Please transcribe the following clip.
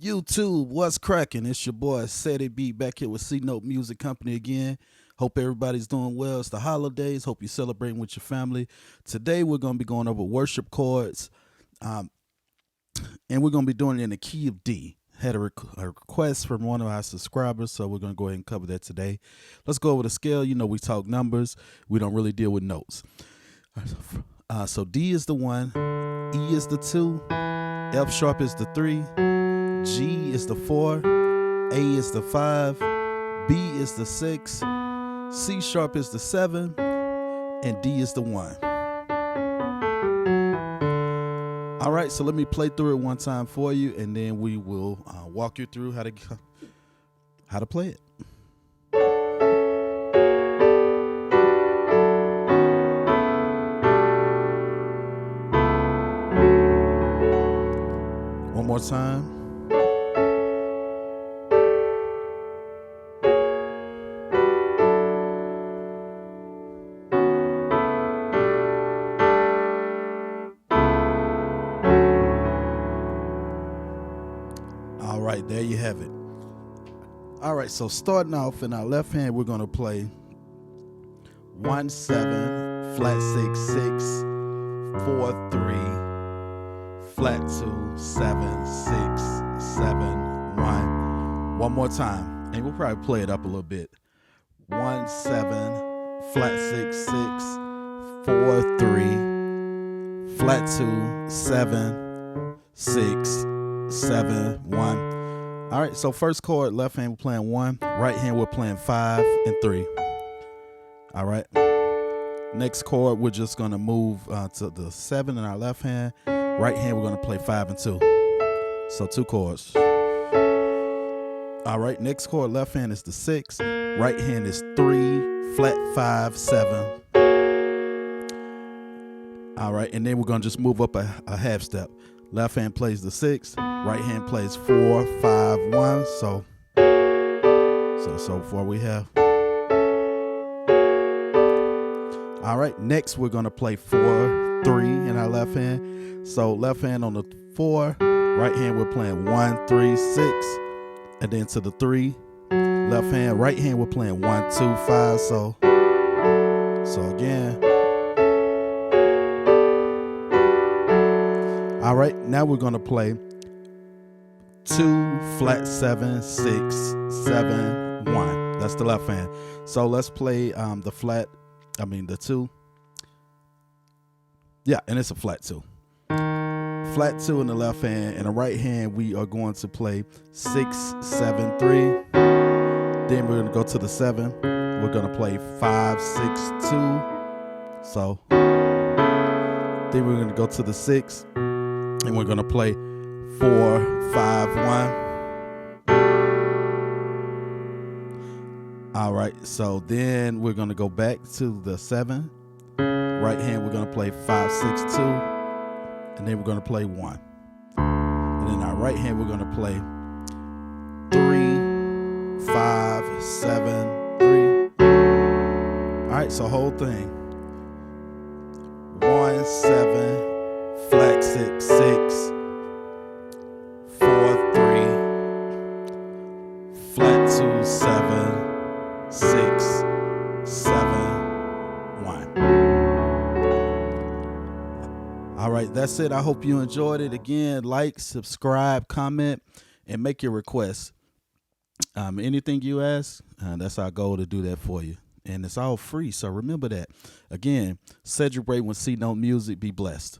YouTube, what's cracking? It's your boy Sadie B back here with C Note Music Company again. Hope everybody's doing well. It's the holidays. Hope you're celebrating with your family. Today we're going to be going over worship chords, and we're going to be doing it in the key of D. Had a request from one of our subscribers, so we're going to go ahead and cover that today. Let's go over the scale. You know, we talk numbers. We don't really deal with notes. So D is the 1, E is the 2, F sharp is the 3, G is the 4, A is the 5, B is the 6, C sharp is the 7, and D is the 1. All right, so let me play through it one time for you, and then we will walk you through how to play it. One more time. All right, there you have it. All right, so starting off in our left hand, we're going to play 1 7 flat 6 6 4 3 flat 2 7 6 7 1. One more time, and we'll probably play it up a little bit. 1 7 flat 6 6 4 3 flat 2 7 6 7 1. All right, so first chord, left hand we're playing 1, right hand we're playing 5 and 3. All right, next chord we're just gonna move to the 7 in our left hand, right hand we're gonna play 5 and 2. So 2 chords. All right, next chord, left hand is the 6, right hand is 3 flat 5 7. All right, and then we're gonna just move up a half step. Left hand plays the 6, right hand plays 4 5 1. So far we have. All right, next we're gonna play 4 3 in our left hand. So left hand on the 4, right hand we're playing 1 3 6, and then to the 3. Left hand, right hand we're playing 1 2 5. So again. All right, now we're gonna play 2 flat 7 6 7 1. That's the left hand. So let's play the 2. Yeah, and it's a flat 2. Flat 2 in the left hand. In the right hand, we are going to play 6 7 3. Then we're gonna go to the 7. We're gonna play 5 6 2. So then we're gonna go to the 6. And we're gonna play 4 5 1. All right, so then we're gonna go back to the 7. Right hand, we're gonna play 5 6 2, and then we're gonna play 1. And then our right hand, we're gonna play 3 5 7 3. All right, so whole thing. 1 7 flat 6 6 4 3 flat 2 7 6 7 1. All right, that's it. I hope you enjoyed it. Again, like, subscribe, comment, and make your requests. Anything you ask, that's our goal to do that for you. And it's all free, so remember that. Again, celebrate with C Note Music. Be blessed.